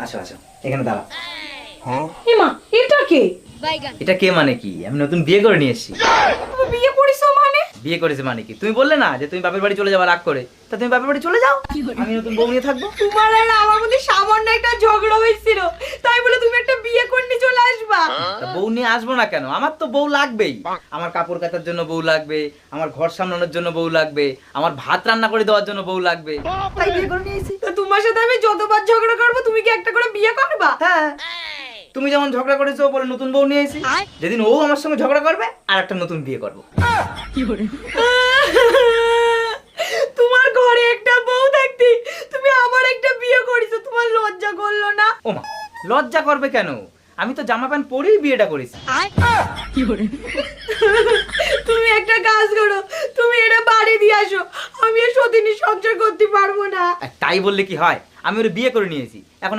আসো আসো, এখানে দাঁড়াও। এমা, এটা কে? এটা কে মানে কি? আমি নতুন বিয়ে করে নিয়ে এসেছি। তুমি বিয়ে করেছো মানে? বিয়ে করেছে মানে কি? তুমি বললে না যে তুমি বাপের বাড়ি চলে যাওয়া রাগ করে, তা তুমি বাপের বাড়ি চলে যাও, আমি নতুন বউ নিয়ে থাকবো। তোমার আর আমার মধ্যে সামান্য একটা ঝগড়া হয়েছিল, তাই বলে তুমি একটা বিয়ে করে নিয়ে চলে আসবা? তা বউ নিয়ে আসবো না কেন? আমার তো বউ লাগবেই। আমার কাপড় কাচার জন্য বউ লাগবে, আমার ঘর সামলানোর জন্য বউ লাগবে, আমার ভাত রান্না করে দেওয়ার জন্য বউ লাগবে, তাই বিয়ে করে নিয়ে এসেছি। তো তোমার সাথে আমি যতবার ঝগড়া করবো তুমি কি একটা করে বিয়ে করবা? হ্যাঁ, তুমি যেমন ঝগড়া করেছো বলে নতুন বউ নিয়ে এসেছি, যেদিন ও আমার সঙ্গে ঝগড়া করবে আর একটা নতুন বিয়ে করবো। তোমার ঘরে একটা বউ থাকতে তুমি আমার একটা বিয়ে করেছো, তোমার লজ্জা করলো না? ও মা, লজ্জা করবে কেন? আমি তো জামা প্যান্ট পরেই বিয়েটা করেছি। তুমি একটা কাজ করো, তুমি এটা বাড়ি দিয়ে আসো, আমি আর সতীনী সংসার করতে পারবো না। আর তাই বললে কি হয়? আমি ওর বিয়ে করে নিয়েছি, এখন